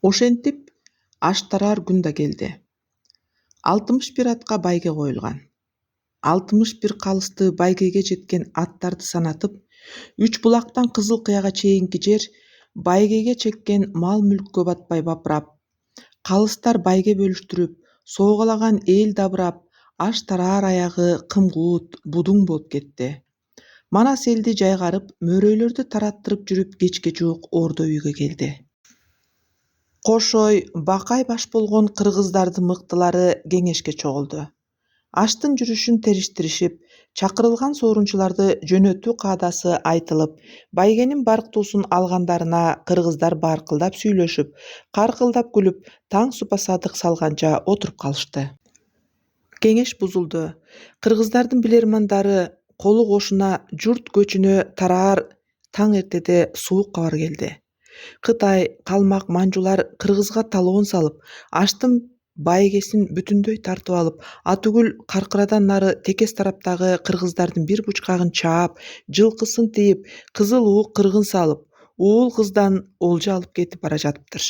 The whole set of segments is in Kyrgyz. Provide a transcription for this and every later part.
Ошентип аш тараар күн да келди. 61 атка байге коюлган. 61 калысты байгеге жеткен аттарды санатып, 3 булактан Кызыл Кыяга чейинки жер байгеге чеккен мал-мүлккө батпай бапырап, калыстар байге бөлүштүрүп, соогалаган эл дабырап, аш тараар аягы кымкуут, будуң болуп кетти. Манас элди жайгарып, мөрөйлөрдү тараттырып жүрүп кечке жуук ордо үйгө келди. Кошой, Бакай баш болгон кыргыздардын мыктылары кеңешке чогулду. Аштын жүрүшүн териштиришип, чакырылган соорунчуларды жөнөтүү каадасы айтылып, байгенин барктуусун алгандарына кыргыздар баркылдап сүйлөшүп, каркылдап күлүп, таң супа-садык салганча отуруп калышты. Кеңеш бузулду. Кыргыздардын билермандары колу кошуна журт көчүнө тараар таң эртеде суук кабар келди. Кытай, калмак, манжулар кыргызга талоон салып, аштын байгесин бүтүндөй тартып алып, атүгүл Каркырадан нары текес тараптагы кыргыздардын бир бучкагын чаап, жылкысын тийип, кызыл уук кыргын салып, уул кыздан олжа алып кетип бара жатыптыр.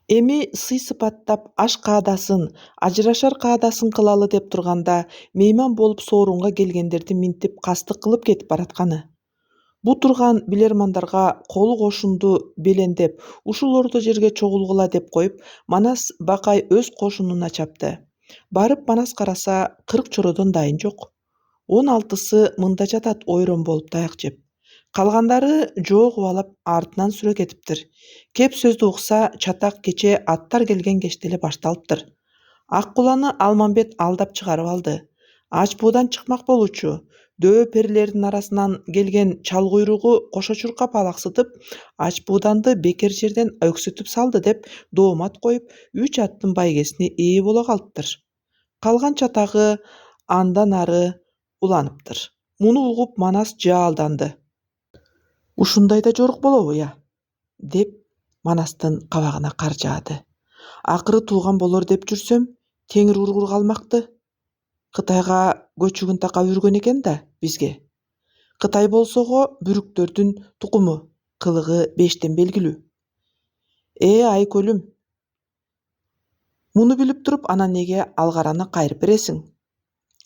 Эми сый-сыпаттап аш каадасын, ажырашар каадасын кылалы деп турганда, мейман болуп соорунга келгендерди минтип кастык кылып кетип баратканы. Бу турган билермандарга колу кошунду белендеп, ушул ордо жерге чогулгула деп коюп, Манас Бакай өз кошунуна чапты. Барып Манас караса, 40 чородон дайын жок. 16сы мында жатат ойрон болуп таяк жеп. Калгандары жоо кубалап артынан сүрө кетиптир. Кеп сөздү укса, чатак кече аттар келген кечте эле башталыптыр. Ак куланы Алмамбет алдап чыгарып алды. Ач буудан чыкмак болчу. Дөө перилердин арасынан келген чал куйругу кошо чуркап алаксытып, ач бууданды бекер жерден өксүтүп салды деп доомат коюп, 3 аттын байгесине ээ боло калыптыр. Калган чатагы андан ары уланыптыр. Муну угуп Манас жаалданды. Ушундай да жорук болобу я? Деп Манастын кабагына кар жаады. Акыры тууган болор деп жүрсөм, теңир ургур калмакты. Кытайга көчүгүн такап үргөн экен да бизге. Кытай болсого бүрүктөрдүн тукуму, кылыгы 5тен белгилүү. Айкөлүм. Муну билип туруп, анан неге алгараны кайрып бересиң?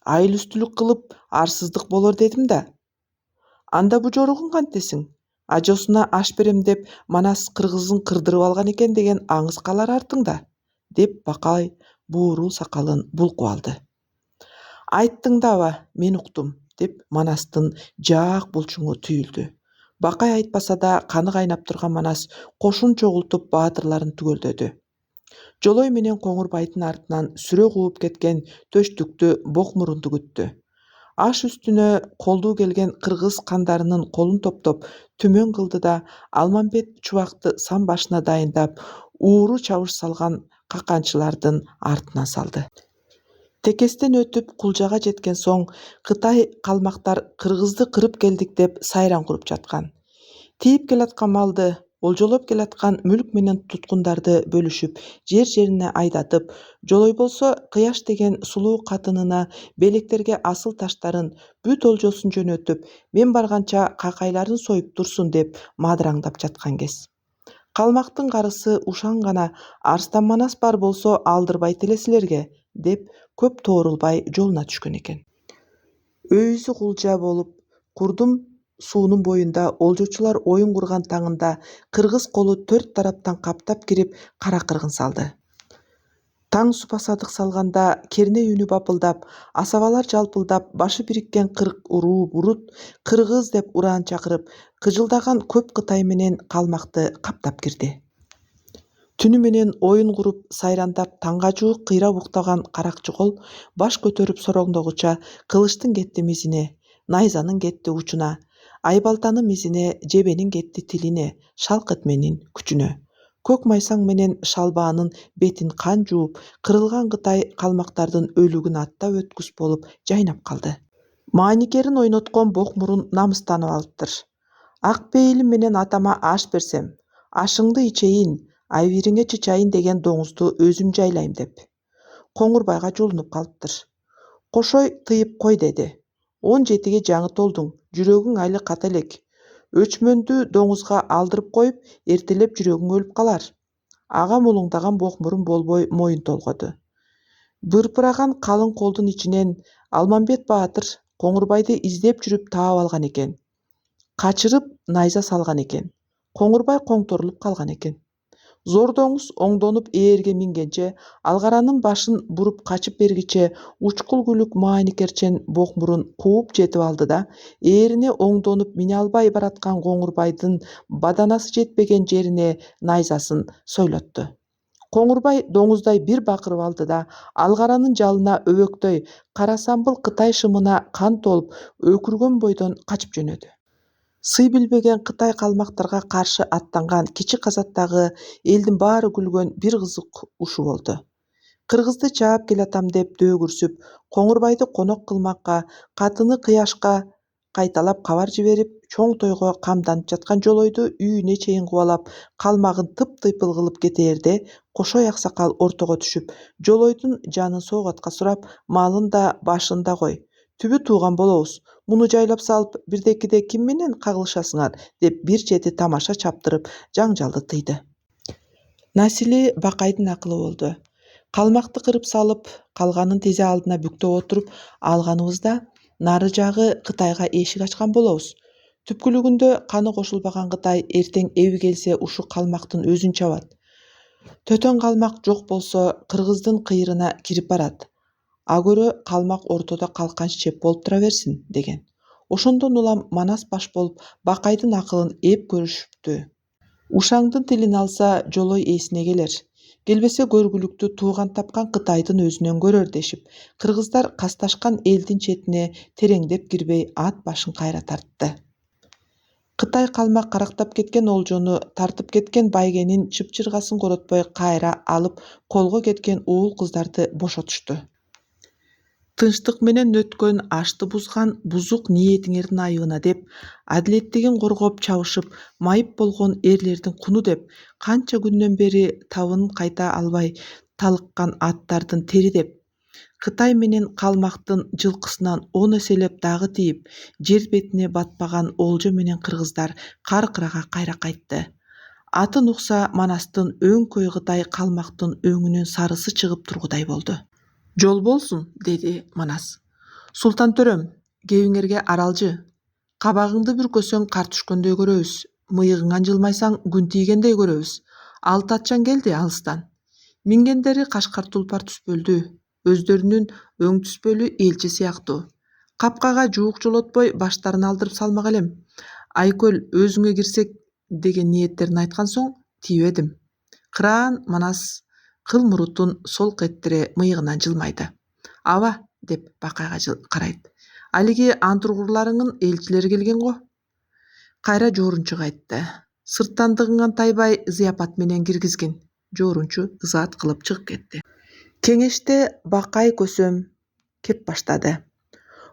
Айыл үстүлүк кылып арсыздык болор дедим да. Анда бу жоругун кантесиң? Ажосуна аш берем деп Манас кыргызын кырдырып алган экен деген аңыз калар артыңда, деп Бакай бууруу сакалын булкуп алды. Айттың даба, мен уктум, деп Манастын жаак булчуңу түйүлдү. Бакай айтпаса да каны кайнап турган Манас кошун чогултуп баатырларын түгөлдөдү. Жолой менен Коңурбайдын артынан сүрө кууп кеткен төштүктү бок мурунду күттү. Аш үстүнө колдуу келген кыргыз кандарынын колун топтоп түмөн кылды да Алмамбет чубакты сан башына дайындап, ууру чабыш салган каканчылардын артына салды. Текестен өтүп Кулжага жеткен соң, Кытай калмактар кыргызды кырып келдик деп сайран куруп жаткан. Тийип келаткан малды, олжолоп келаткан мүлк менен туткундарды бөлүшүп, жер-жерине айдатып, Жолой болсо Кыяш деген сулуу катынына белектерге асыл таштарын, бүт олжосун жөнөтүп, мен барганча какайларын союп турсун деп мадыраңдап жаткан кез. Калмактын карысы ушан гана Арстан Манас бар болсо алдырбай телесилерге, деп көп тоорулбай жолуна түшкөн экен. Өйүзү Кулжа болуп, Курдум суунун боюнда олжочулар оюн курган таңында кыргыз колу 4 тараптан каптап кирип кара кыргын салды. Таң супа-садык салганда керней үнү бапылдап, асабалар жалпылдап, башы бириккен 40 уруу бурут кыргыз деп ураан чакырып, кыжылдаган көп Кытай менен калмакты каптап кирди. Түнү менен оюн куруп, сайрандап, таңга жуук кыйрап уктаган каракчы кол баш көтөрүп сороңдогуча кылычтын кетти мизине, найзанын кетти учуна, айбалтанын мизине, жебенин кетти тилине, шалк этменин күчүнө. Көк майсаң менен шалбаанын бетин кан жууп, кырылган Кытай калмактардын өлүгүн аттап өткүс болуп жайнап калды. Мааникерин ойноткон бок мурун намыстанып алыптыр. Ак пейилим менен атама аш берсем, ашыңды ичейин, айбириңе чычайын деген доңузду өзүм жайлайм деп. Коңурбайга жолунуп калыптыр. Кошой тыйып кой деди. 17ге жаңы толдуң, жүрөгүң айлы ката элек. Өчмөндү доңузга алдырып коюп, эртелеп жүрөгүң өлүп калар. Ага мулуңдаган бокмурун болбой моюн толгоду. Бырпыраган калың колдун ичинен Алмамбет баатыр Коңурбайды издеп жүрүп таап алган экен. Качырып найза салган экен. Коңурбай коңторулуп калган экен. Зор доңуз оңдонуп ээрге мингенче, алгаранын башын буруп качып бергиче учкул күлүк мааникерчен бокмурун кууп жетип алды да, ээрине оңдонуп мине албай бараткан Коңурбайдын баданасы жетпеген жерине найзасын сойлотту. Коңурбай доңуздай бир бакырып алды да, алгаранын жалына өбөктөй кара самбыл Кытай шымына кан толуп өкүргөн бойдон качып жөнөдү. Сый билбеген Кытай калмактарга каршы аттанган кичи казаттагы элдин баары күлгөн бир кызык ушу болду. Кыргызды чаап келатам деп дөөгүрсүп, Коңурбайды конок кылмакка, катыны Кыяшка кайталап кабар жиберип, чоң тойго камданып жаткан Жолойду үйүнө чейин кубалап, калмагын тып-тыйпыл кылып кетээрде, Кошой аксакал ортого түшүп, Жолойдун жанын соогатка сурап, малын да башын да кой. Түбү тууган болобуз. Муну жайлап салып, бирдекиде ким менен кагылышасыңар, деп бир чети тамаша чаптырып, жаңжалды тыйды. Насили Бакайдын акылы болду. Калмакты кырып салып, калганын тезе алдына бүктөп отуруп алганыбызда, нары жагы Кытайга эшик ачкан болобуз. Түпкүлүгүндө каны кошулбаган Кытай эртең эби келсе ушу калмактын өзүн чабат. Төтөн калмак жок болсо, кыргыздын кыйрына кирип барат. Агөрө калмак ортодо калканч чеп болуп тура берсин, деген. Ошондон улам Манас баш болуп, Бакайдын акылын эп көрүшүптү. Ушаңдын тилин алса, Жолой эсине келер. Келбесе көргүлүктү тууган тапкан Кытайдын өзүнөн көрөр дешип, кыргыздар касташкан элдин четине тереңдеп кирбей ат башын кайра тартты. Кытай калмак карактап кеткен олжону, тартып кеткен байгенин чыпчыргасын коротпой кайра алып колго кеткен уул кыздарды бошотушту. Тынчтык менен өткөн ашты бузган бузук ниетиңердин айыбына деп, адилеттигин коргоп чабышып, майып болгон эрлердин куну деп, канча күндөн бери табынын кайта албай талыккан аттардын тери деп, Кытай менен калмактын жылкысынан 10 эселеп дагы тийип, жер бетине батпаган олжо менен кыргыздар Каркырага кайра кайтты. Атын укса Манастын өңкөй Кытай калмактын өңүнөн сарысы чыгып тургудай болду. Жол болсун, деди Манас. Султан төрөм, кебиңерге аралжы. Кабагыңды бүркөсөң кар түшкөндөй көрөбүз. Мыйыгыңан жылмайсаң күн тийгендей көрөбүз. Алты атчан келди алыстан. Мингендери кашкар тулпар түспөлдү. Өздөрүнүн өң түспөлү элчи сыяктуу. Капкага жуук жолотпой баштарын алдырып салмак элем. Айкөл өзүңө кирсек деген ниеттерин айткан соң тийбедим. Кыраан Манас кыл мурутун солк эттире мыйыгынан жылмайды. Аба, деп Бакайга карайт. Алиги антургурларыңын элчилери келген го. Кайра жоорунчуга айтты. Сырттандыгыңан тайбай зыяпат менен киргизгин. Жоорунчу ызаат кылып чыгып кетти. Кеңеште Бакай көсөм кеп баштады.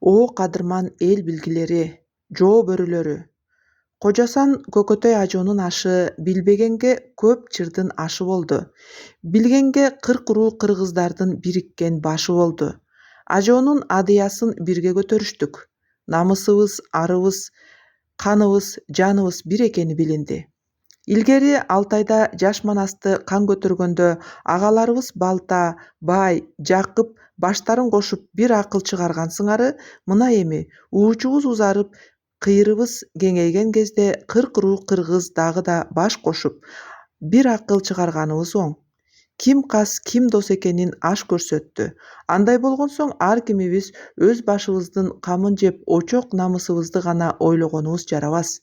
О кадырман эл билгилери, жоо бөрүлөрү. Кожасан Көкөтөй ажоонун ашы билбегенге көп чырдын ашы болду. Билгенге 40 уруу кыргыздардын бириккен башы болду. Ажоонун адыясын бирге көтөрүштүк. Намысыбыз, арыбыз, каныбыз, жаныбыз бир экени билинди. Илгери Алтайда жаш Манасты кан көтөргөндө агаларыбыз Балта, Бай, Жакып баштарын кошуп бир акыл чыгаргансыңары, мына эми уучубуз узарып, кыйрыбыз кеңейген кезде 40 уруу кыргыз дагы да баш кошуп бир акыл чыгарганыбыз оң. Ким кас, ким дос экенин аш көрсөттү. Андай болгон соң ар кимибиз өз башыбыздын камын жеп очок намысыбызды гана ойлогонубуз жарабас.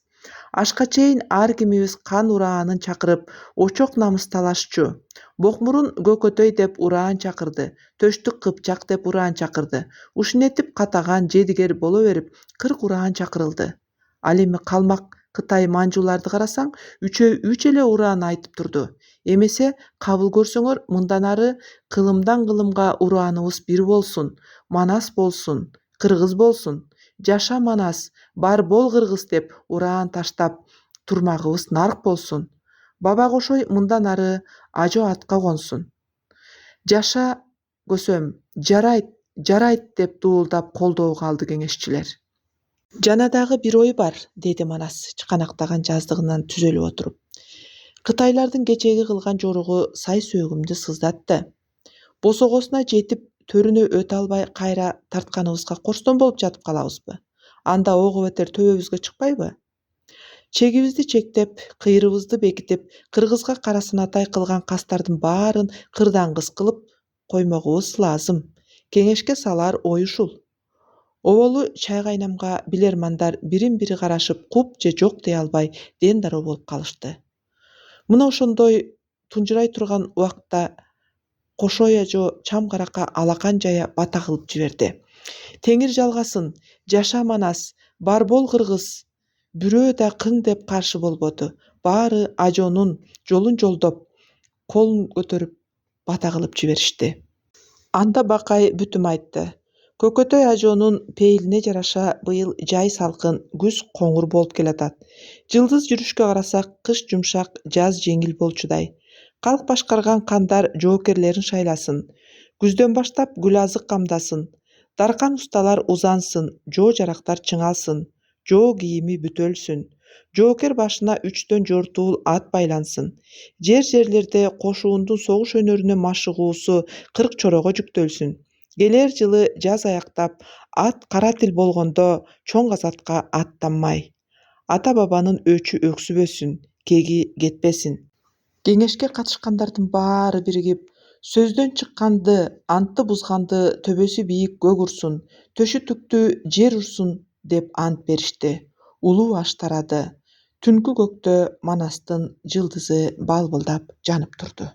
Ашка чейин ар кимибиз кан ураанын чакырып, очок намыс талашчу. Бокмурун Көкөтөй деп ураан чакырды, Төштүк Кыпчак деп ураан чакырды. Ушинетип катаган жедигер боло берип, 40 ураан чакырылды. Ал эми калмак Кытай манжууларды карасаң, үчөө үч эле ураан айтып турду. Эмесе кабыл көрсөңөр, мындан ары кылымдан кылымга урааныбыз бир болсун, Манас болсун, кыргыз болсун. Жаша Манас, бар бол кыргыз деп ураан таштап, турмагыбыз нарк болсун. Баба Кошой мындан ары ажо атка консун. Жаша көсөм, жарайт, жарайт деп дуулдап колдоого алды кеңешчилер. Жана дагы бир ой бар, деди Манас чыканактаган жаздыгынан түзөлүп отуруп. Кытайлардын кечеги кылган жоругу сай сөөгүмдү сыздатты. Босогосуна жетип төрүнө өтө албай кайра тартканыбызга корстон болуп жатып калабызбы? Анда ого бетер төбөбүзгө чыкпайбы? Чегибизди чектеп, кыйрыбызды бекитип, кыргызга карасынатай кылган кастардын баарын кырдаң-кыз кылып коймогубуз лазым. Кеңешке салар ой ушул. Оболу чай кайнамга билермандар бирин-бири карашып куп же жок дей албай ден дароо болуп калышты. Мына ошондой тунжурай турган убакта Кошой ажо чам каракка алакан жая бата кылып жиберди. Теңир жалгасын, жаша манас, бар бол кыргыз. Бирөө да кың деп каршы болбоду. Баары ажонун жолун жолдоп, колун көтөрүп бата кылып жиберишти. Анда Бакай бүтүм айтты. Көкөтөй ажонун пейилине жараша быйыл жай салкын, күз коңур болуп келатат. Жылдыз жүрүшкө карасак, кыш жумшак, жаз жеңил болчудай. Калк башкарган кандар жоокерлерин шайласын. Күздөн баштап гүл азык камдасын. Даркан усталар узансын, жоо жарактар чыңалсын. Жоо кийими бүтөлсүн. Жоокер башына 3төн жортуул ат байлансын. Жерлерде кошуундун согуш өнөрүнө машыгуусу 40 чорого жүктөлсүн. Келер жылы жаз аяктап, ат кара тил болгондо чоң азатка аттанмай. Ата бабанын өчү өксүбөсүн, кеги кетпесин. Кеңешке катышкандардын баары биригип, сөздөн чыкканды, антты бузганды төбөсү бийик көк урсун, төшү түктү жер урсун деп ант беришти. Улуу аш тарады. Түнкү көктө Манастын жылдызы балбылдап жанып турду.